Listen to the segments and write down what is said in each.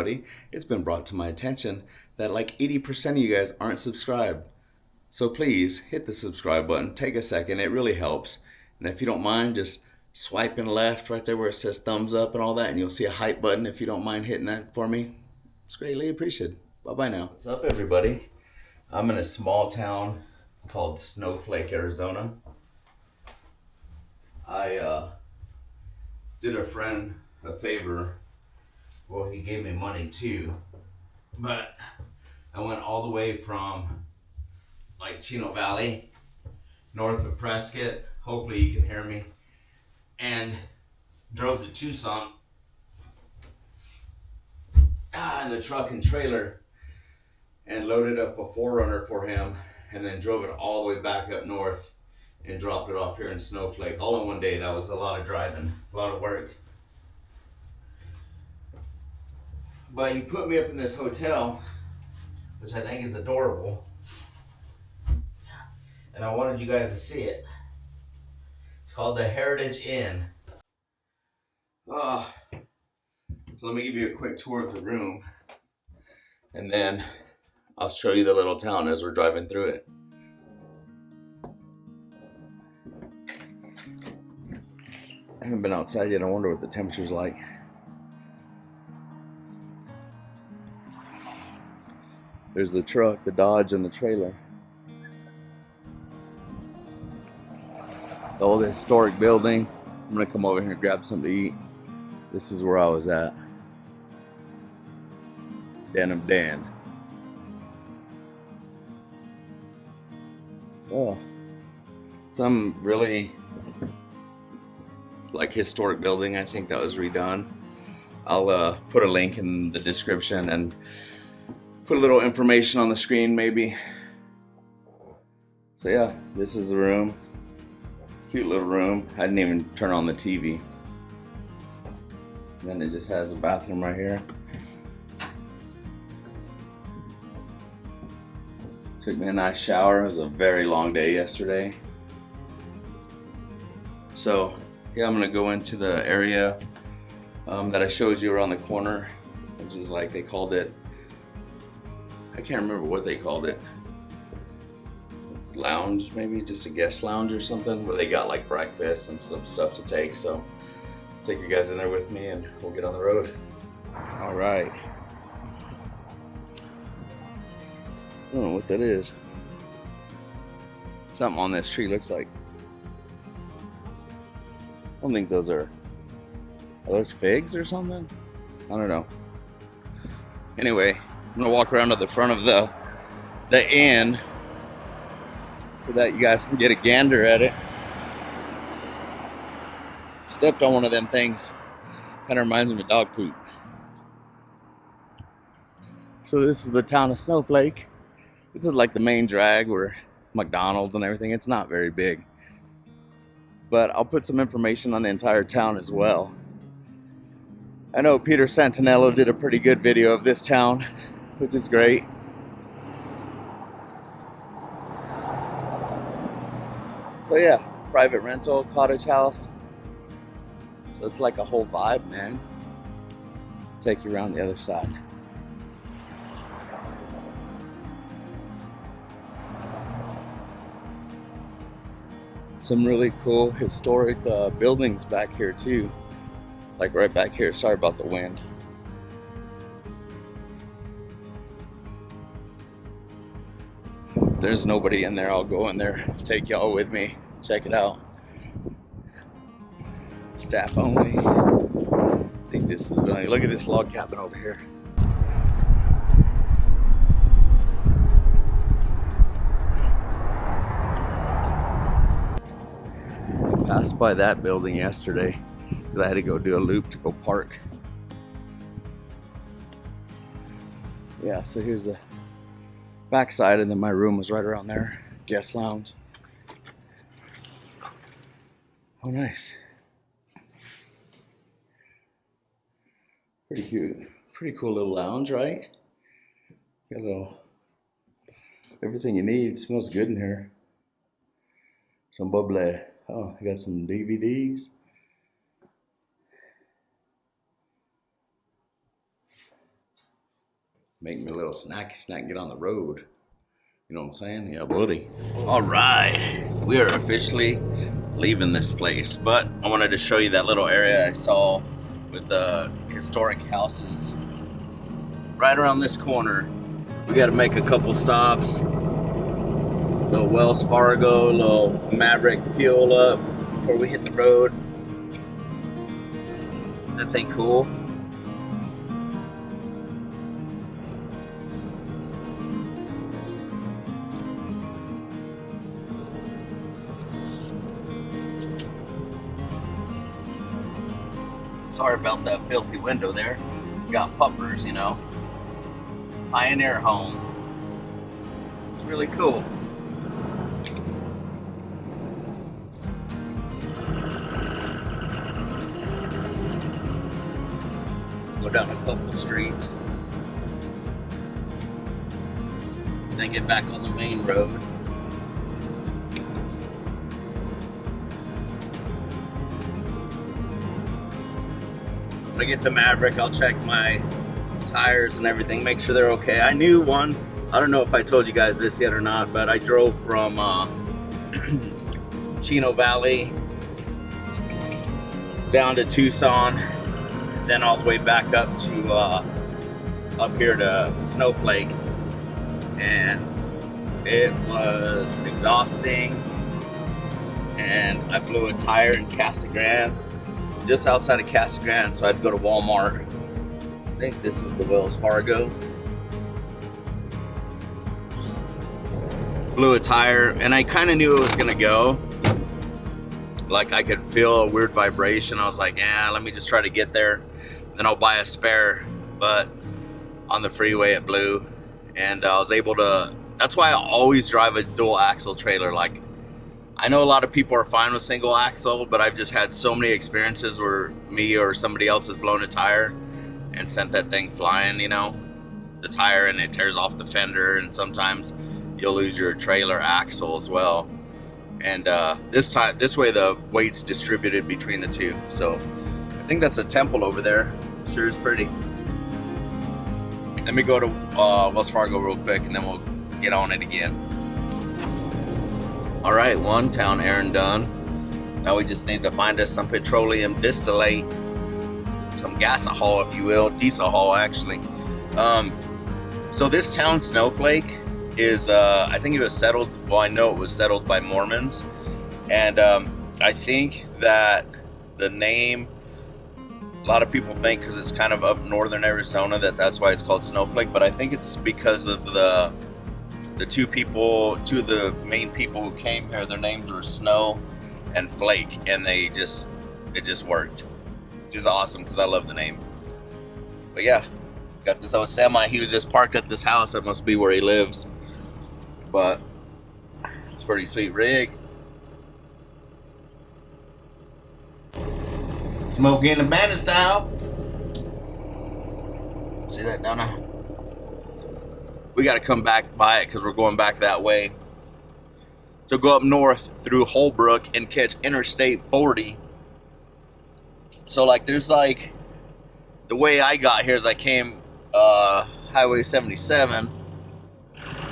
everybody, it's been brought to my attention that like 80% of you guys aren't subscribed. So please hit the subscribe button. Take a second. It really helps. And if you don't mind, just swiping left right there where it says thumbs up and all that, and you'll see a hype button if you don't mind hitting that for me. It's greatly appreciated. Bye-bye now. What's up, everybody? I'm in a small town called Snowflake, Arizona. I did a friend a favor. Well, he gave me money too, but I went all the way from like PChino Valley, north of Prescott. Hopefully you can hear me. And drove to Tucson in the truck and trailer and loaded up a 4Runner for him, and then drove it all the way back up north and dropped it off here in Snowflake all in one day. That was a lot of driving, a lot of work. But he put me up in this hotel, which I think is adorable. And I wanted you guys to see it. It's called the Heritage Inn. So let me give you a quick tour of the room, and then I'll show you the little town as we're driving through it. I haven't been outside yet. I wonder what the temperature's like. There's the truck, the Dodge, and the trailer. The old historic building. I'm gonna come over here and grab something to eat. This is where I was at. Denim Dan. Oh, some really like historic building. I think that was redone. I'll put a link in the description and put a little information on the screen maybe. So yeah, this is the room. Cute little room. I didn't even turn on the TV. And then it just has a bathroom right here. Took me a nice shower. It was a very long day yesterday. So yeah, I'm gonna go into the area that I showed you around the corner, which is like they called it, I can't remember what they called it. Lounge, maybe just a guest lounge or something, where they got like breakfast and some stuff to take. So take you guys in there with me and we'll get on the road. All right. I don't know what that is. Something on this tree looks like. I don't think those are those figs or something? I don't know. Anyway, I'm gonna walk around to the front of the inn so that you guys can get a gander at it. Stepped on one of them things. Kind of reminds me of dog poop. So this is the town of Snowflake. This is like the main drag where McDonald's and everything. It's not very big. But I'll put some information on the entire town as well. I know Peter Santinello did a pretty good video of this town, which is great. So yeah, private rental, cottage house. So it's like a whole vibe, man. Take you around the other side. Some really cool historic buildings back here too. Like right back here. Sorry about the wind. If there's nobody in there, I'll go in there, take y'all with me, check it out. Staff only. I think this is the building. Look at this log cabin over here. I passed by that building yesterday because I had to go do a loop to go park. Yeah, so here's the backside, and then my room was right around there. Guest lounge. Oh, nice. Pretty cute. Pretty cool little lounge, right? Got a little everything you need. Smells good in here. Some bubbly. Oh, I got some DVDs. Make me a little snacky snack and get on the road. You know what I'm saying? Yeah, buddy. All right, we are officially leaving this place, but I wanted to show you that little area I saw with the historic houses right around this corner. We got to make a couple stops. Little Wells Fargo, little Maverick fuel up before we hit the road. That thing cool. Sorry about that filthy window there. Got puppers, you know. Pioneer home. It's really cool. Go down a couple streets. Then get back on the main road. When I get to Maverick, I'll check my tires and everything, make sure they're okay. I knew one, I don't know if I told you guys this yet or not, but I drove from PChino Valley down to Tucson, then all the way back up to up here to Snowflake, and it was exhausting, and I blew a tire in Casa Grande, just outside of Casa Grande, so I had to go to Walmart. I think this is the Wells Fargo. Blew a tire, and I kind of knew it was gonna go. Like, I could feel a weird vibration. I was like, yeah, let me just try to get there, then I'll buy a spare. But on the freeway it blew, and I was able to, that's why I always drive a dual axle trailer. Like, I know a lot of people are fine with single axle, but I've just had so many experiences where me or somebody else has blown a tire and sent that thing flying, you know, the tire, and it tears off the fender, and sometimes you'll lose your trailer axle as well. And this way the weight's distributed between the two. So I think that's a temple over there. Sure is pretty. Let me go to Wells Fargo real quick, and then we'll get on it again. All right, one town errand done. Now we just need to find us some petroleum distillate, some gasohol, if you will, diesel actually. So this town, Snowflake, is I think it was settled. Well, I know it was settled by Mormons, and I think that the name, a lot of people think because it's kind of up northern Arizona that's why it's called Snowflake, but I think it's because of the two of the main people who came here, their names were Snow and Flake, and it just worked, which is awesome because I love the name. But yeah, got this old semi. He was just parked at this house. That must be where he lives, but it's a pretty sweet rig. Smoky in the bandit style. See that down there? We got to come back by it because we're going back that way. So go up north through Holbrook and catch Interstate 40. So like there's like, the way I got here is I came Highway 77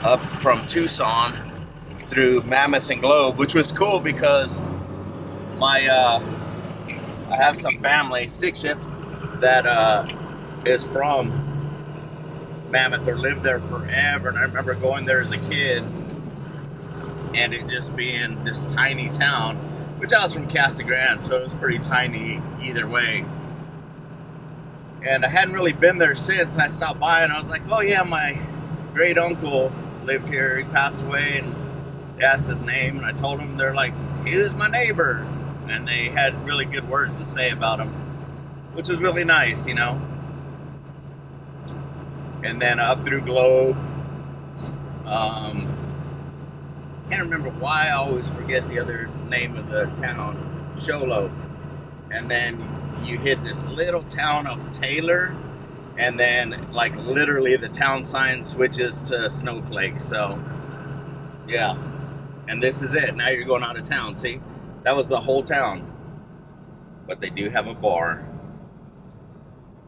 up from Tucson through Mammoth and Globe, which was cool because I have some family, stick shift, that is from Mammoth or lived there forever, and I remember going there as a kid and it just being this tiny town, which I was from Casa Grande, so it was pretty tiny either way. And I hadn't really been there since, and I stopped by and I was like, oh yeah, my great uncle lived here. He passed away, and they asked his name, and I told them. They're like, he was my neighbor, and they had really good words to say about him, which was really nice, you know. And then up through Globe, can't remember why I always forget the other name of the town, Sholo. And then you hit this little town of Taylor, and then like literally the town sign switches to Snowflake. So yeah, and this is it. Now you're going out of town. See, that was the whole town, but they do have a bar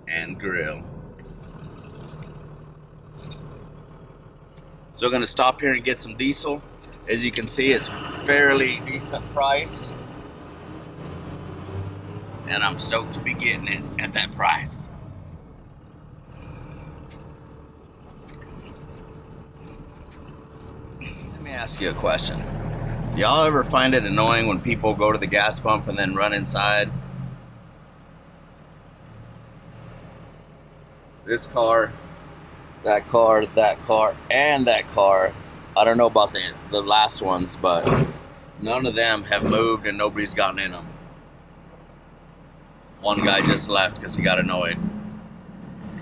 and grill. So we're gonna stop here and get some diesel. As you can see, it's fairly decent priced. And I'm stoked to be getting it at that price. Let me ask you a question. Do y'all ever find it annoying when people go to the gas pump and then run inside? This car, that car, that car, and that car. I don't know about the last ones, but none of them have moved and nobody's gotten in them. One guy just left because he got annoyed.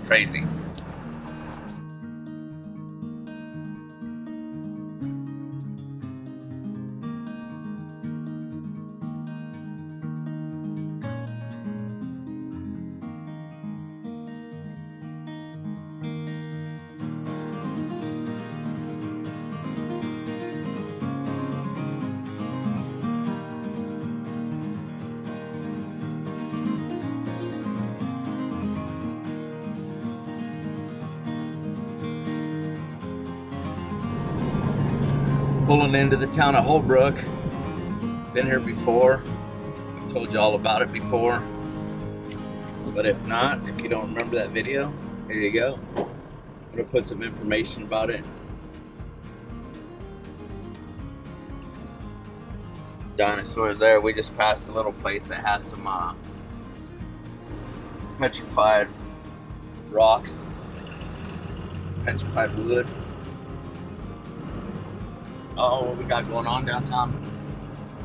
Crazy. Pulling into the town of Holbrook. Been here before. I've told you all about it before. But if not, if you don't remember that video, here you go. I'm gonna put some information about it. Dinosaurs there. We just passed a little place that has some petrified rocks, petrified wood. Oh, what we got going on downtown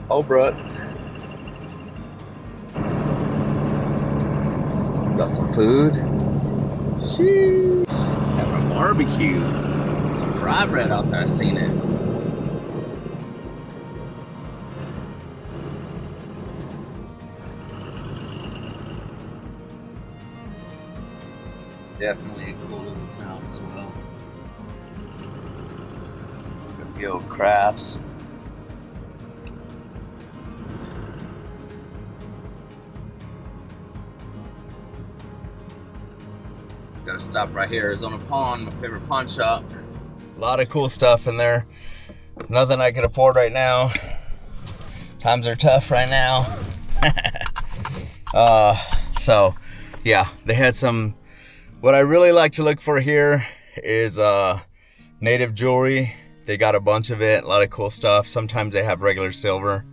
Holbrook. Got some food. Sheesh. Having a barbecue. Some fry bread out there. I seen it. Definitely a cool little town as well. Look at the old crafts. Gotta stop right here. Arizona Pawn, my favorite pawn shop. A lot of cool stuff in there. Nothing I can afford right now. Times are tough right now. So yeah, they had some. What I really like to look for here is native jewelry. They got a bunch of it, a lot of cool stuff. Sometimes they have regular silver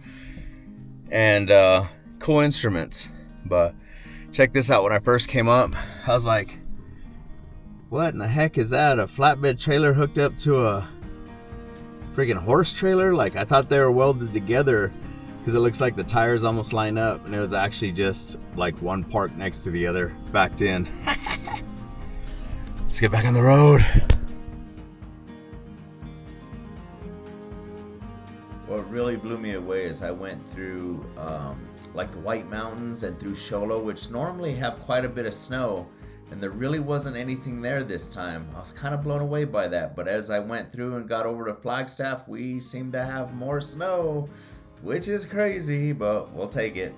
and cool instruments. But check this out. When I first came up, I was like, what in the heck is that? A flatbed trailer hooked up to a freaking horse trailer? Like, I thought they were welded together because it looks like the tires almost line up, and it was actually just like one parked next to the other, backed in. Let's get back on the road. What really blew me away is I went through like the White Mountains and through Sholo, which normally have quite a bit of snow, and there really wasn't anything there this time. I was kind of blown away by that, but as I went through and got over to Flagstaff, we seem to have more snow, which is crazy, but we'll take it.